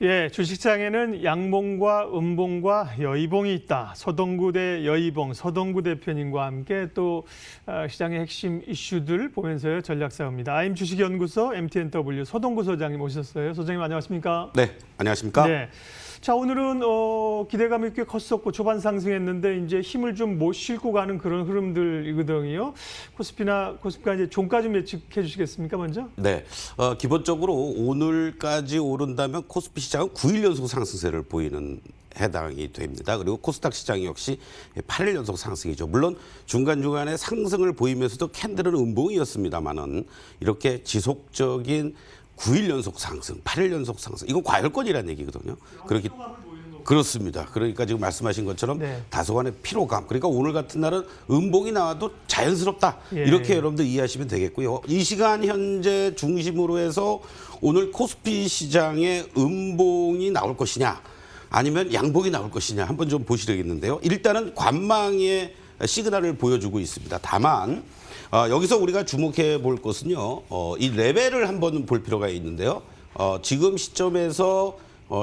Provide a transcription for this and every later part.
예, 주식시장에는 양봉과 음봉과 여의봉이 있다. 서동구 대 여의봉, 서동구 대표님과 함께 또 시장의 핵심 이슈들 보면서 전략사입니다. 아임 주식연구소 MTNW 서동구 소장님 오셨어요. 소장님 안녕하십니까? 네, 안녕하십니까? 네. 자, 오늘은 기대감이 꽤 컸었고 초반 상승했는데 이제 힘을 좀 못 싣고 가는 그런 흐름들이거든요. 코스피가 이제 종가 좀 예측해 주시겠습니까, 먼저? 네, 기본적으로 오늘까지 오른다면 코스피 시장은 9일 연속 상승세를 보이는 해당이 됩니다. 그리고 코스닥 시장 역시 8일 연속 상승이죠. 물론 중간중간에 상승을 보이면서도 캔들은 음봉이었습니다만은 이렇게 지속적인 9일 연속 상승, 8일 연속 상승, 이건 과열권이라는 얘기거든요. 그렇습니다. 그러니까 지금 말씀하신 것처럼 네. 다소간의 피로감, 그러니까 오늘 같은 날은 음봉이 나와도 자연스럽다. 예. 이렇게 여러분들 이해하시면 되겠고요. 이 시간 현재 중심으로 해서 오늘 코스피 시장에 음봉이 나올 것이냐 아니면 양봉이 나올 것이냐 한번 좀 보시려겠는데요. 일단은 관망의 시그널을 보여주고 있습니다. 다만 여기서 우리가 주목해 볼 것은요. 이 레벨을 한번 볼 필요가 있는데요. 지금 시점에서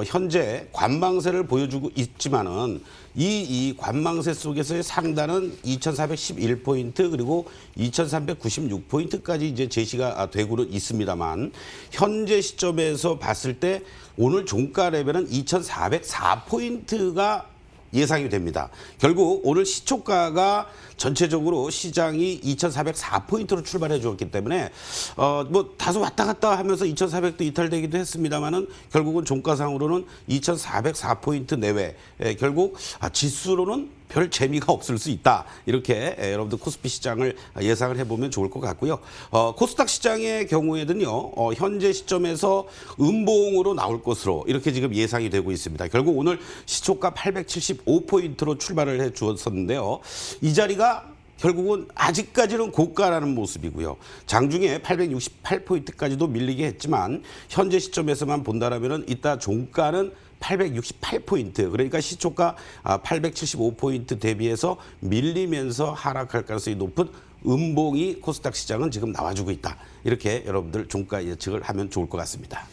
현재 관망세를 보여주고 있지만은 이 관망세 속에서의 상단은 2,411포인트 그리고 2,396포인트까지 이제 제시가 되고는 있습니다만 현재 시점에서 봤을 때 오늘 종가 레벨은 2,404포인트가 예상이 됩니다. 결국 오늘 시초가가 전체적으로 시장이 2,404포인트로 출발해 주었기 때문에 뭐 다소 왔다 갔다 하면서 2,400도 이탈되기도 했습니다만은 결국은 종가상으로는 2,404포인트 내외 결국 지수로는 별 재미가 없을 수 있다. 이렇게 여러분들 코스피 시장을 예상을 해보면 좋을 것 같고요. 코스닥 시장의 경우에는요. 현재 시점에서 음봉으로 나올 것으로 이렇게 지금 예상이 되고 있습니다. 결국 오늘 시초가 875포인트로 출발을 해 주었었는데요. 이 자리가 결국은 아직까지는 고가라는 모습이고요. 장중에 868포인트까지도 밀리게 했지만 현재 시점에서만 본다라면은 이따 종가는 868포인트, 그러니까 시초가 875포인트 대비해서 밀리면서 하락할 가능성이 높은 음봉이 코스닥 시장은 지금 나와주고 있다. 이렇게 여러분들 종가 예측을 하면 좋을 것 같습니다.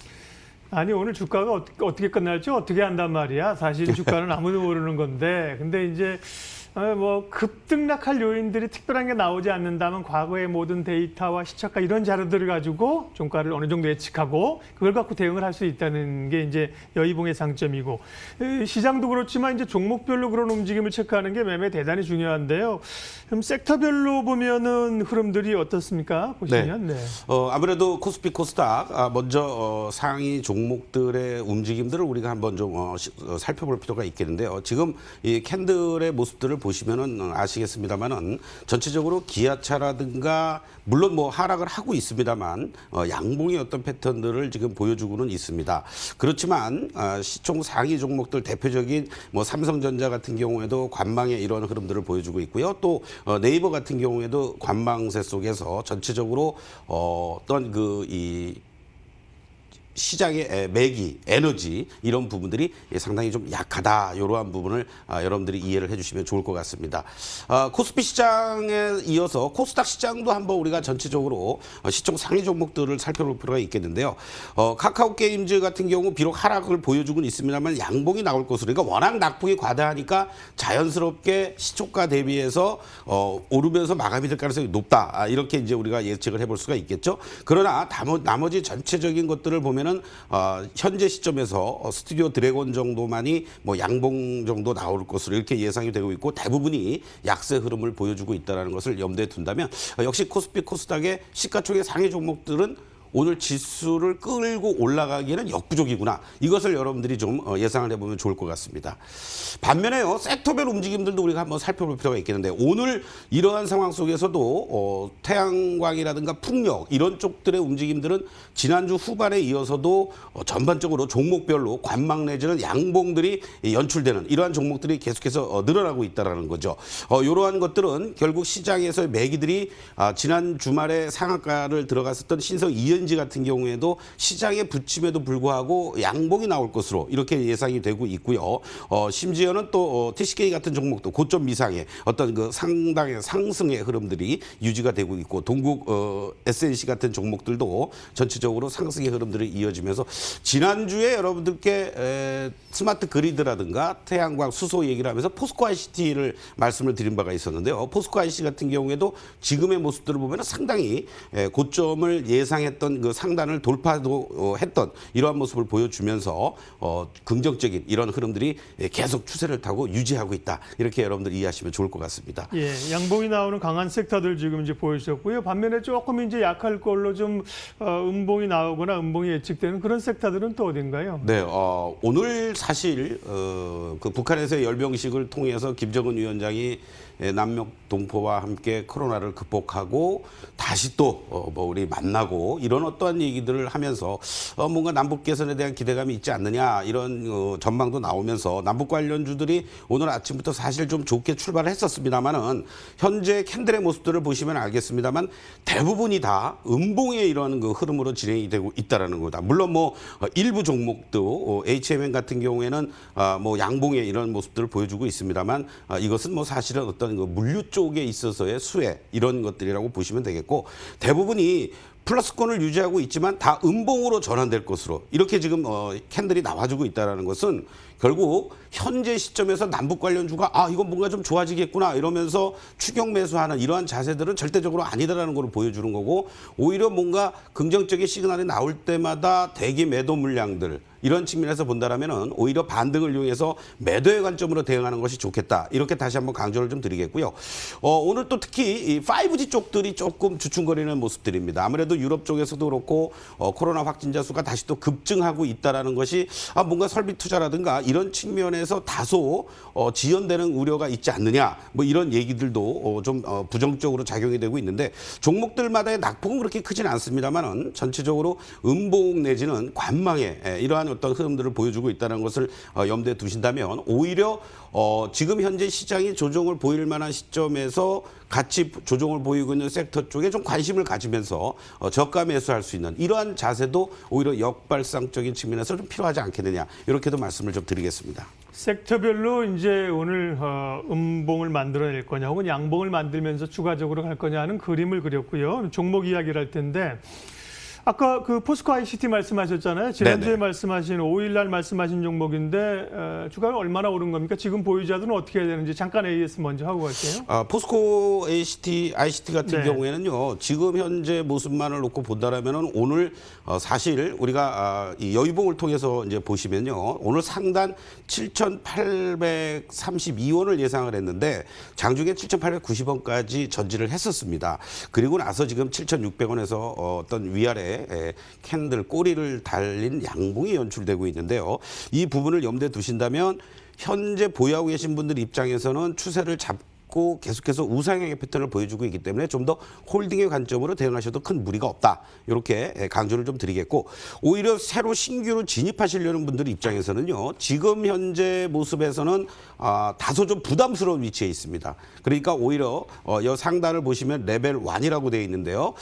아니, 오늘 주가가 어떻게 끝날지 어떻게 한단 말이야. 사실 주가는 아무도 모르는 건데. 근데 이제 뭐 급등락할 요인들이 특별한 게 나오지 않는다면 과거의 모든 데이터와 시차가 이런 자료들을 가지고 종가를 어느 정도 예측하고 그걸 갖고 대응을 할 수 있다는 게 이제 여의봉의 장점이고, 시장도 그렇지만 이제 종목별로 그런 움직임을 체크하는 게 매매 대단히 중요한데요. 그럼 섹터별로 보면은 흐름들이 어떻습니까? 보시면. 네. 네. 아무래도 코스피 코스닥 먼저 상위 종목들의 움직임들을 우리가 한번 좀 살펴볼 필요가 있겠는데요. 지금 이 캔들의 모습들을 보시면은 아시겠습니다만은 전체적으로 기아차라든가 물론 뭐 하락을 하고 있습니다만 양봉의 어떤 패턴들을 지금 보여주고는 있습니다. 그렇지만 시총 상위 종목들 대표적인 뭐 삼성전자 같은 경우에도 관망의 이런 흐름들을 보여주고 있고요. 또 네이버 같은 경우에도 관망세 속에서 전체적으로 어떤 이 시장의 매기, 에너지 이런 부분들이 상당히 좀 약하다. 이러한 부분을 여러분들이 이해를 해주시면 좋을 것 같습니다. 코스피 시장에 이어서 코스닥 시장도 한번 우리가 전체적으로 시총 상위 종목들을 살펴볼 필요가 있겠는데요. 카카오게임즈 같은 경우 비록 하락을 보여주고는 있습니다만 양봉이 나올 것으로, 그러니까 워낙 낙폭이 과다하니까 자연스럽게 시초가 대비해서 오르면서 마감이 될 가능성이 높다. 이렇게 이제 우리가 예측을 해볼 수가 있겠죠. 그러나 나머지 전체적인 것들을 보면 현재 시점에서 스튜디오 드래곤 정도만이 뭐 양봉 정도 나올 것으로 이렇게 예상이 되고 있고 대부분이 약세 흐름을 보여주고 있다는 것을 염두에 둔다면 역시 코스피 코스닥의 시가총액 상위 종목들은 오늘 지수를 끌고 올라가기에는 역부족이구나. 이것을 여러분들이 좀 예상을 해보면 좋을 것 같습니다. 반면에요, 섹터별 움직임들도 우리가 한번 살펴볼 필요가 있겠는데 오늘 이러한 상황 속에서도 태양광이라든가 풍력 이런 쪽들의 움직임들은 지난주 후반에 이어서도 전반적으로 종목별로 관망 내지는 양봉들이 연출되는 이러한 종목들이 계속해서 늘어나고 있다는 거죠. 이러한 것들은 결국 시장에서의 매기들이 지난 주말에 상한가를 들어갔었던 신성 이연 LNG 같은 경우에도 시장에 붙임에도 불구하고 양봉이 나올 것으로 이렇게 예상이 되고 있고요. 심지어는 또 TCK 같은 종목도 고점 미상의 어떤 그 상당의 상승의 흐름들이 유지가 되고 있고 동국 SNC 같은 종목들도 전체적으로 상승의 흐름들이 이어지면서 지난주에 여러분들께 스마트 그리드라든가 태양광 수소 얘기를 하면서 포스코 ICT를 말씀을 드린 바가 있었는데요. 포스코 IC 같은 경우에도 지금의 모습들을 보면 상당히 고점을 예상했던 그 상단을 돌파도 했던 이러한 모습을 보여주면서 긍정적인 이런 흐름들이 계속 추세를 타고 유지하고 있다. 이렇게 여러분들 이해하시면 좋을 것 같습니다. 예, 양봉이 나오는 강한 섹터들 지금 이제 보여주셨고요. 반면에 조금 이제 약할 걸로 좀 음봉이 나오거나 음봉이 예측되는 그런 섹터들은 또 어딘가요? 네, 오늘 사실 그 북한에서의 열병식을 통해서 김정은 위원장이 남북 동포와 함께 코로나를 극복하고 다시 또 뭐 우리 만나고 이런 어떠한 얘기들을 하면서 뭔가 남북 개선에 대한 기대감이 있지 않느냐 이런 전망도 나오면서 남북 관련주들이 오늘 아침부터 사실 좀 좋게 출발을 했었습니다만은 현재 캔들의 모습들을 보시면 알겠습니다만 대부분이 다 음봉의 이런 그 흐름으로 진행이 되고 있다라는 거다. 물론 뭐 일부 종목도 HMN 같은 경우에는 뭐 양봉의 이런 모습들을 보여주고 있습니다만 이것은 뭐 사실은 어떤 그 물류 쪽에 있어서의 수혜 이런 것들이라고 보시면 되겠고 대부분이 플러스권을 유지하고 있지만 다 음봉으로 전환될 것으로 이렇게 지금 캔들이 나와주고 있다는 것은 결국 현재 시점에서 남북 관련주가 이건 뭔가 좀 좋아지겠구나 이러면서 추격 매수하는 이러한 자세들은 절대적으로 아니다라는 걸 보여주는 거고 오히려 뭔가 긍정적인 시그널이 나올 때마다 대기 매도 물량들 이런 측면에서 본다라면은 오히려 반등을 이용해서 매도의 관점으로 대응하는 것이 좋겠다. 이렇게 다시 한번 강조를 좀 드리겠고요. 오늘 또 특히 이 5G 쪽들이 조금 주춤거리는 모습들입니다. 아무래도 유럽 쪽에서도 그렇고 코로나 확진자 수가 다시 또 급증하고 있다라는 것이 뭔가 설비 투자라든가 이런 측면에서 다소 지연되는 우려가 있지 않느냐. 뭐 이런 얘기들도 좀 부정적으로 작용이 되고 있는데 종목들마다의 낙폭은 그렇게 크지는 않습니다만은 전체적으로 음봉 내지는 관망의 이러한 어떤 흐름들을 보여주고 있다는 것을 염두에 두신다면 오히려 지금 현재 시장이 조정을 보일 만한 시점에서 같이 조정을 보이고 있는 섹터 쪽에 좀 관심을 가지면서 저가 매수할 수 있는 이러한 자세도 오히려 역발상적인 측면에서 좀 필요하지 않겠느냐 이렇게도 말씀을 좀 드리겠습니다. 섹터별로 이제 오늘 음봉을 만들어낼 거냐 혹은 양봉을 만들면서 추가적으로 갈 거냐 하는 그림을 그렸고요. 종목 이야기를 할 텐데 아까 그 포스코 ICT 말씀하셨잖아요. 지난주에 네네. 말씀하신 5일날 말씀하신 종목인데 주가가 얼마나 오른 겁니까? 지금 보유자들은 어떻게 해야 되는지 잠깐 AS 먼저 하고 갈게요. 포스코 ICT 같은 네. 경우에는요. 지금 현재 모습만을 놓고 본다라면은 오늘 사실 우리가 이 여유봉을 통해서 이제 보시면요. 오늘 상단 7,832원을 예상을 했는데 장중에 7,890원까지 전지를 했었습니다. 그리고 나서 지금 7,600원에서 어떤 위아래 캔들 꼬리를 달린 양봉이 연출되고 있는데요. 이 부분을 염두에 두신다면 현재 보유하고 계신 분들 입장에서는 추세를 잡고 계속해서 우상향의 패턴을 보여주고 있기 때문에 좀 더 홀딩의 관점으로 대응하셔도 큰 무리가 없다. 이렇게 강조를 좀 드리겠고 오히려 새로 신규로 진입하시려는 분들 입장에서는요. 지금 현재 모습에서는 다소 좀 부담스러운 위치에 있습니다. 그러니까 오히려 이 상단을 보시면 레벨 1이라고 되어 있는데요.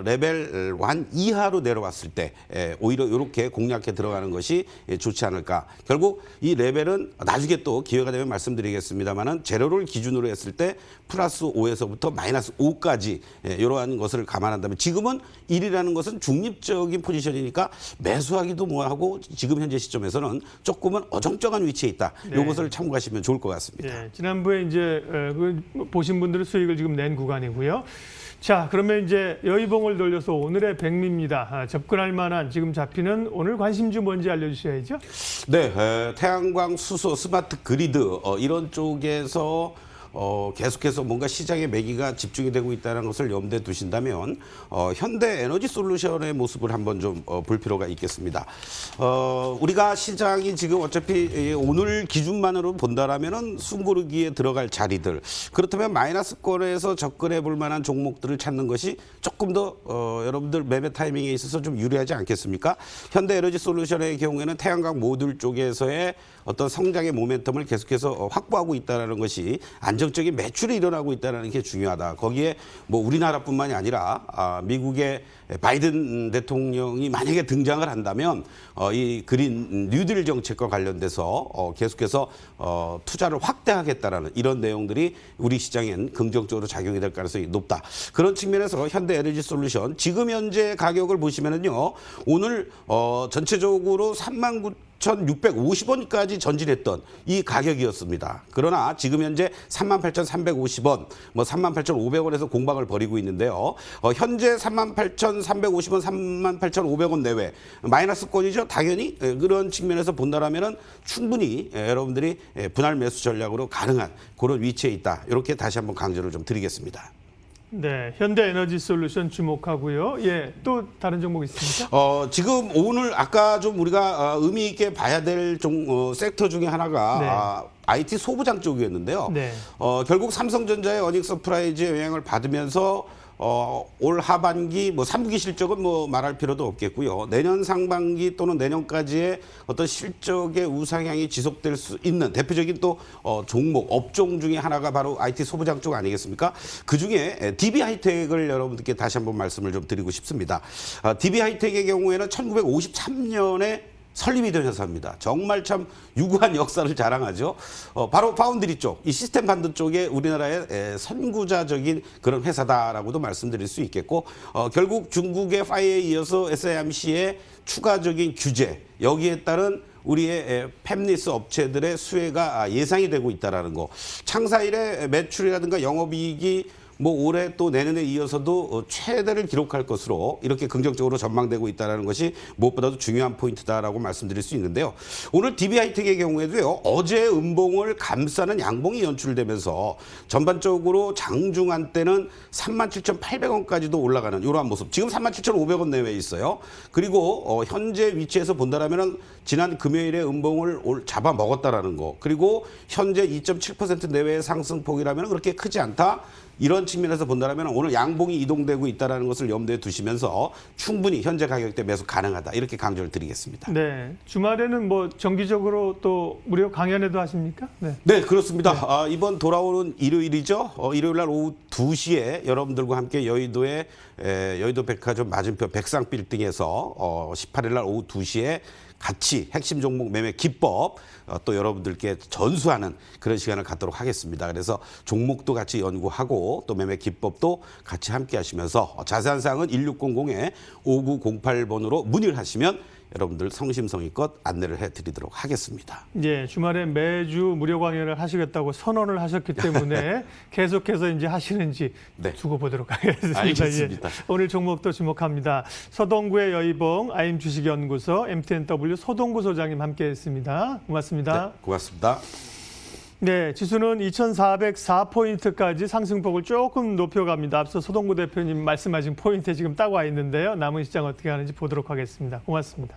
레벨 1 이하로 내려왔을 때 오히려 이렇게 공략해 들어가는 것이 좋지 않을까. 결국 이 레벨은 나중에 또 기회가 되면 말씀드리겠습니다만은 재료를 기준으로 했을 때 플러스 5에서부터 마이너스 5까지 이러한 것을 감안한다면 지금은 1이라는 것은 중립적인 포지션이니까 매수하기도 뭐하고 지금 현재 시점에서는 조금은 어정쩡한 위치에 있다. 네. 이것을 참고하시면 좋을 것 같습니다. 예, 지난주에 이제 보신 분들은 수익을 지금 낸 구간이고요. 자, 그러면 이제 여의봉을 돌려서 오늘의 백미입니다. 접근할 만한 지금 잡히는 오늘 관심주 뭔지 알려주셔야죠. 네, 태양광, 수소, 스마트 그리드 이런 쪽에서 계속해서 뭔가 시장의 매기가 집중이 되고 있다는 것을 염두에 두신다면 현대 에너지 솔루션의 모습을 한번 좀 볼 필요가 있겠습니다. 우리가 시장이 지금 어차피 오늘 기준만으로 본다라면은 숨고르기에 들어갈 자리들 그렇다면 마이너스권에서 접근해 볼 만한 종목들을 찾는 것이 조금 더 여러분들 매매 타이밍에 있어서 좀 유리하지 않겠습니까? 현대 에너지 솔루션의 경우에는 태양광 모듈 쪽에서의 어떤 성장의 모멘텀을 계속해서 확보하고 있다는 것이 안정적인 매출이 일어나고 있다는 게 중요하다. 거기에 뭐 우리나라뿐만이 아니라 미국의 바이든 대통령이 만약에 등장을 한다면 이 그린 뉴딜 정책과 관련돼서 계속해서 투자를 확대하겠다라는 이런 내용들이 우리 시장엔 긍정적으로 작용이 될 가능성이 높다. 그런 측면에서 현대 에너지 솔루션 지금 현재 가격을 보시면은요. 오늘 전체적으로 39,650원까지 전진했던 이 가격이었습니다. 그러나 지금 현재 38,350원, 뭐 38,500원에서 공방을 벌이고 있는데요. 현재 38,350원, 38,500원 내외 마이너스권이죠. 당연히 그런 측면에서 본다라면은 충분히 여러분들이 분할 매수 전략으로 가능한 그런 위치에 있다. 이렇게 다시 한번 강조를 좀 드리겠습니다. 네, 현대에너지솔루션 주목하고요. 예, 또 다른 종목 있습니까? 지금 오늘 아까 좀 우리가 의미 있게 봐야 될 섹터 중에 하나가 IT 소부장 쪽이었는데요. 네. 결국 삼성전자의 어닝 서프라이즈의 영향을 받으면서 올 하반기 뭐 3분기 실적은 뭐 말할 필요도 없겠고요. 내년 상반기 또는 내년까지의 어떤 실적의 우상향이 지속될 수 있는 대표적인 또 종목 업종 중에 하나가 바로 IT 소부장 쪽 아니겠습니까? 그중에 DB 하이텍을 여러분들께 다시 한번 말씀을 좀 드리고 싶습니다. DB 하이텍의 경우에는 1953년에 설립이 된 회사입니다. 정말 참 유구한 역사를 자랑하죠. 바로 파운드리 쪽, 이 시스템 반도 쪽에 우리나라의 선구자적인 그런 회사다라고도 말씀드릴 수 있겠고, 결국 중국의 파이에 이어서 SMC의 추가적인 규제, 여기에 따른 우리의 팹리스 업체들의 수혜가 예상이 되고 있다는 거. 창사 이래 매출이라든가 영업이익이 뭐 올해 또 내년에 이어서도 최대를 기록할 것으로 이렇게 긍정적으로 전망되고 있다는 것이 무엇보다도 중요한 포인트다라고 말씀드릴 수 있는데요. 오늘 DB 하이텍의 경우에도요. 어제 음봉을 감싸는 양봉이 연출되면서 전반적으로 장중한 때는 37,800원까지도 올라가는 이러한 모습. 지금 37,500원 내외에 있어요. 그리고 현재 위치에서 본다라면 지난 금요일에 음봉을 잡아먹었다라는 거. 그리고 현재 2.7% 내외의 상승폭이라면 그렇게 크지 않다. 이런 측면에서 본다면 오늘 양봉이 이동되고 있다는 것을 염두에 두시면서 충분히 현재 가격대 매수 가능하다. 이렇게 강조를 드리겠습니다. 네, 주말에는 뭐 정기적으로 또 무료 강연회도 하십니까? 네, 네 그렇습니다. 이번 돌아오는 일요일이죠. 일요일 날 오후 2시에 여러분들과 함께 여의도의 여의도 백화점 맞은편 백상빌딩에서 18일 날 오후 2시에 같이 핵심 종목 매매 기법 또 여러분들께 전수하는 그런 시간을 갖도록 하겠습니다. 그래서 종목도 같이 연구하고 또 매매 기법도 같이 함께 하시면서 자세한 사항은 1600-5908번으로 문의를 하시면 여러분들 성심성의껏 안내를 해드리도록 하겠습니다. 예, 주말에 매주 무료 강연을 하시겠다고 선언을 하셨기 때문에 계속해서 이제 하시는지 두고 보도록 하겠습니다. 알겠습니다. 예, 오늘 종목도 주목합니다. 서동구의 여의봉 IM주식연구소 MTNW 소동구 소장님 함께했습니다. 고맙습니다. 네, 고맙습니다. 네, 지수는 2,404포인트까지 상승폭을 조금 높여갑니다. 앞서 소동구 대표님 말씀하신 포인트에 지금 딱 와 있는데요. 남은 시장 어떻게 하는지 보도록 하겠습니다. 고맙습니다.